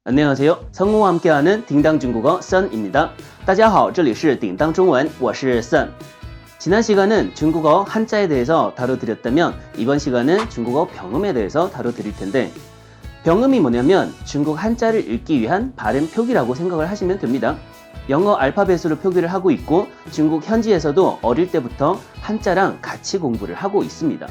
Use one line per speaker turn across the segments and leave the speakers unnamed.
안녕하세요. 성우와 함께하는 딩당 중국어 썬입니다. 大家好，这里是叮当中文，我是 썬. 지난 시간은 중국어 한자에 대해서 다뤄드렸다면 이번 시간은 중국어 병음에 대해서 다뤄드릴 텐데 병음이 뭐냐면 중국 한자를 읽기 위한 발음 표기라고 생각을 하시면 됩니다. 영어 알파벳으로 표기를 하고 있고 중국 현지에서도 어릴 때부터 한자랑 같이 공부를 하고 있습니다.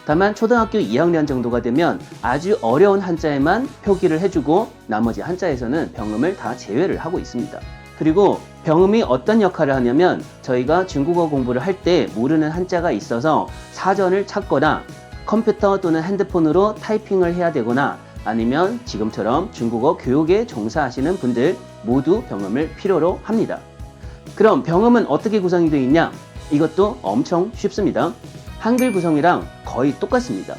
다만 초등학교 2학년 정도가 되면 아주 어려운 한자에만 표기를 해주고 나머지 한자에서는 병음을 다 제외를 하고 있습니다. 그리고 병음이 어떤 역할을 하냐면 저희가 중국어 공부를 할 때 모르는 한자가 있어서 사전을 찾거나 컴퓨터 또는 핸드폰으로 타이핑을 해야 되거나 아니면 지금처럼 중국어 교육에 종사하시는 분들 모두 병음을 필요로 합니다. 그럼 병음은 어떻게 구성이 되어 있냐? 이것도 엄청 쉽습니다. 한글 구성이랑 거의 똑같습니다.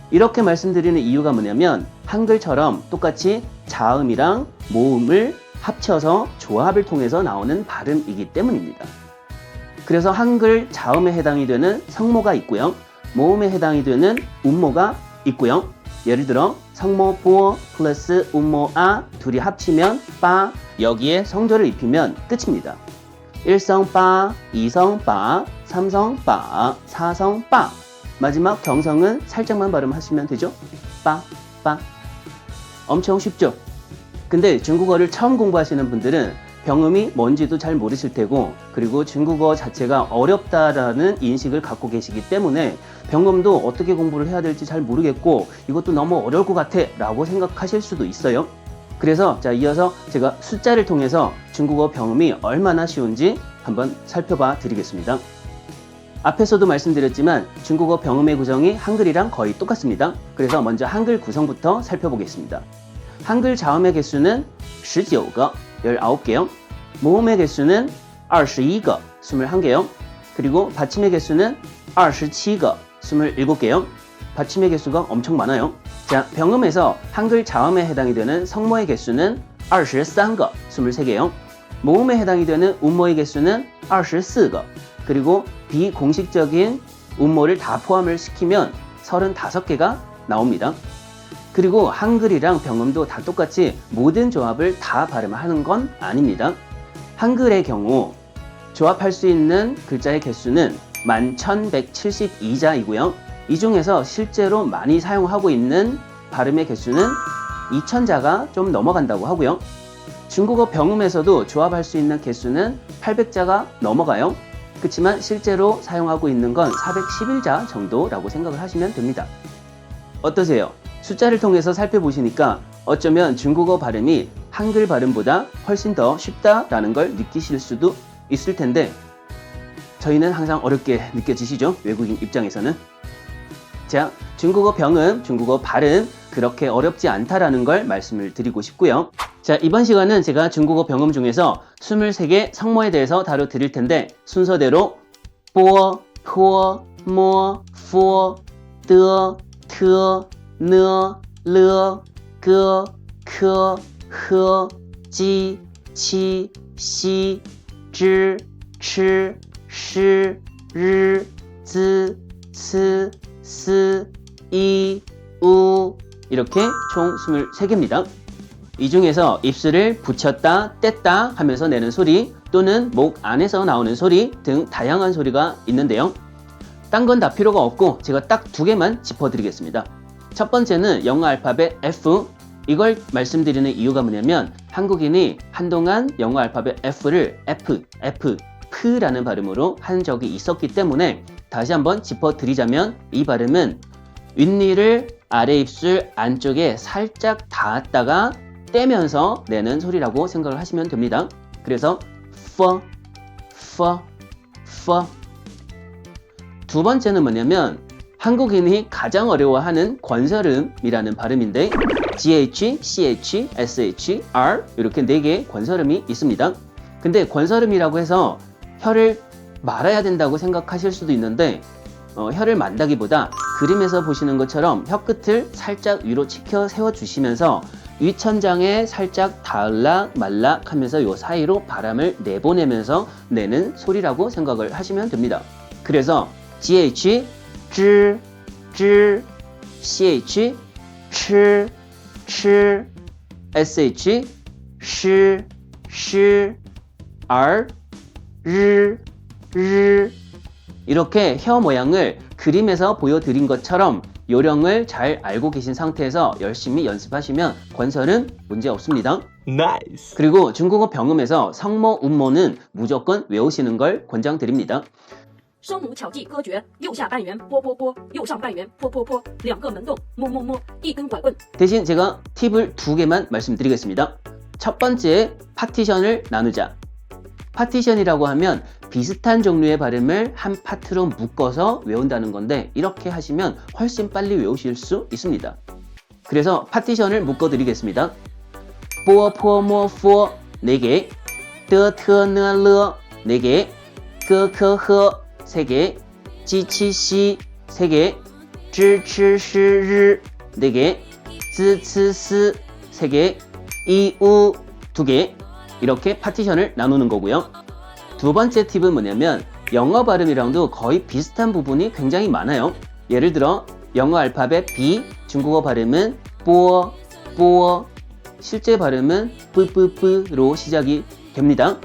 이렇게 말씀드리는 이유가 뭐냐면 한글처럼 똑같이 자음이랑 모음을 합쳐서 조합을 통해서 나오는 발음이기 때문입니다. 그래서 한글 자음에 해당이 되는 성모가 있고요. 모음에 해당이 되는 운모가 있고요. 예를 들어 성모 뽀 플러스 운모 아 둘이 합치면 빠, 여기에 성조를 입히면 끝입니다. 1성 빠, 2성 빠, 3성 빠, 4성 빠. 마지막 경성은 살짝만 발음하시면 되죠. 빠, 빠. 엄청 쉽죠? 근데 중국어를 처음 공부하시는 분들은 병음이 뭔지도 잘 모르실 테고 그리고 중국어 자체가 어렵다라는 인식을 갖고 계시기 때문에 병음도 어떻게 공부를 해야 될지 잘 모르겠고 이것도 너무 어려울 것 같아 라고 생각하실 수도 있어요. 그래서 자 이어서 제가 숫자를 통해서 중국어 병음이 얼마나 쉬운지 한번 살펴봐 드리겠습니다. 앞에서도 말씀드렸지만 중국어 병음의 구성이 한글이랑 거의 똑같습니다. 그래서 먼저 한글 구성부터 살펴보겠습니다. 한글 자음의 개수는 19个, 19개요. 모음의 개수는 21个, 21개요. 그리고 받침의 개수는 27个, 27개요. 받침의 개수가 엄청 많아요. 자, 병음에서 한글 자음에 해당이 되는 성모의 개수는 23个, 23개요. 모음에 해당이 되는 운모의 개수는 24个. 그리고 비공식적인 운모를 다 포함을 시키면 35개가 나옵니다. 그리고 한글이랑 병음도 다 똑같이 모든 조합을 다 발음하는 건 아닙니다. 한글의 경우 조합할 수 있는 글자의 개수는 1172자이고요. 이 중에서 실제로 많이 사용하고 있는 발음의 개수는 2000자가 좀 넘어간다고 하고요. 중국어 병음에서도 조합할 수 있는 개수는 800자가 넘어가요. 그렇지만 실제로 사용하고 있는 건 411자 정도라고 생각을 하시면 됩니다. 어떠세요? 숫자를 통해서 살펴보시니까 어쩌면 중국어 발음이 한글 발음보다 훨씬 더 쉽다라는 걸 느끼실 수도 있을 텐데 저희는 항상 어렵게 느껴지시죠? 외국인 입장에서는. 자, 중국어 병음, 중국어 발음 그렇게 어렵지 않다라는 걸 말씀을 드리고 싶고요. 자, 이번 시간은 제가 중국어 병음 중에서 23개 성모에 대해서 다뤄드릴 텐데 순서대로 뽀, 포, 모, 포, 더, 터, 너, 러, 거, 커, 허, 지, 치, 시, 즈, 치, 시, 르, 즈, 스, 스, 이, 우 이렇게 총 23개입니다. 이 중에서 입술을 붙였다, 뗐다 하면서 내는 소리 또는 목 안에서 나오는 소리 등 다양한 소리가 있는데요. 딴 건 다 필요가 없고 제가 딱 2개만 짚어드리겠습니다. 첫 번째는 영어 알파벳 F. 이걸 말씀드리는 이유가 뭐냐면 한국인이 한동안 영어 알파벳 F를 F라는 발음으로 한 적이 있었기 때문에 다시 한번 짚어드리자면 이 발음은 윗니를 아래 입술 안쪽에 살짝 닿았다가 떼면서 내는 소리라고 생각을 하시면 됩니다. 그래서 F. 두 번째는 뭐냐면 한국인이 가장 어려워하는 권설음이라는 발음인데 GH, CH, SH, R 이렇게 4개의 권설음이 있습니다. 근데 권설음이라고 해서 혀를 말아야 된다고 생각하실 수도 있는데 혀를 만다기보다 그림에서 보시는 것처럼 혀끝을 살짝 위로 치켜 세워주시면서 위천장에 살짝 닿을락 말락 하면서 요 사이로 바람을 내보내면서 내는 소리라고 생각을 하시면 됩니다. 그래서 GH, 즈, CH, 치, sh, 시, 시, r, 르, 르 이렇게 혀 모양을 그림에서 보여드린 것처럼 요령을 잘 알고 계신 상태에서 열심히 연습하시면 권설은 문제 없습니다.
Nice.
그리고 중국어 병음에서 성모, 운모는 무조건 외우시는 걸 권장드립니다.
声母巧记歌诀，右下半圆拨拨拨，右上半圆拨拨拨，两个门洞摸摸摸，一根拐棍。
대신 제가 팁을 2개만 말씀드리겠습니다. 첫 번째, 파티션을 나누자. 파티션이라고 하면 비슷한 종류의 발음을 한 파트로 묶어서 외운다는 건데 이렇게 하시면 훨씬 빨리 외우실 수 있습니다. 그래서 파티션을 묶어드리겠습니다. 뽀, 포, 모, 포 4개, 더, 터, 너, 러 4개, 거, 커, 허 3개, 지, 치, 시 3개, 즈, 치, 시, 르 4개, 즈, 츠, 스 3개, 이, 우 2개 이렇게 파티션을 나누는 거고요. 두 번째 팁은 뭐냐면 영어 발음이랑도 거의 비슷한 부분이 굉장히 많아요. 예를 들어 영어 알파벳 B, 중국어 발음은 뽀, 뽀, 실제 발음은 뿌뿌뿌로 시작이 됩니다.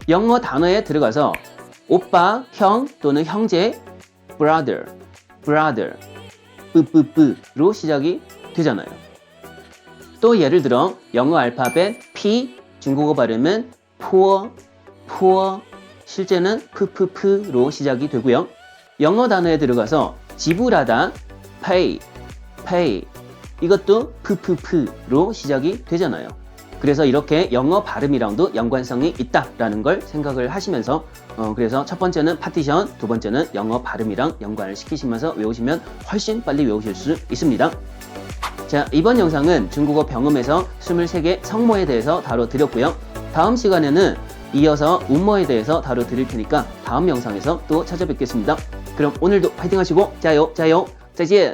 영어 단어에 들어가서 오빠, 형 또는 형제 brother, brother, 뿌뿌뿌로 시작이 되잖아요. 또 예를 들어 영어 알파벳 P, 중국어 발음은 포, 포, 실제는 푸푸푸로 시작이 되고요. 영어 단어에 들어가서 지불하다, pay, pay, 이것도 푸푸푸로 시작이 되잖아요. 그래서 이렇게 영어 발음이랑도 연관성이 있다라는 걸 생각을 하시면서 그래서 첫 번째는 파티션, 두 번째는 영어 발음이랑 연관을 시키시면서 외우시면 훨씬 빨리 외우실 수 있습니다. 자, 이번 영상은 중국어 병음에서 23개 성모에 대해서 다뤄드렸고요. 다음 시간에는 이어서 운모에 대해서 다뤄드릴 테니까 다음 영상에서 또 찾아뵙겠습니다. 그럼 오늘도 파이팅 하시고 加油加油再见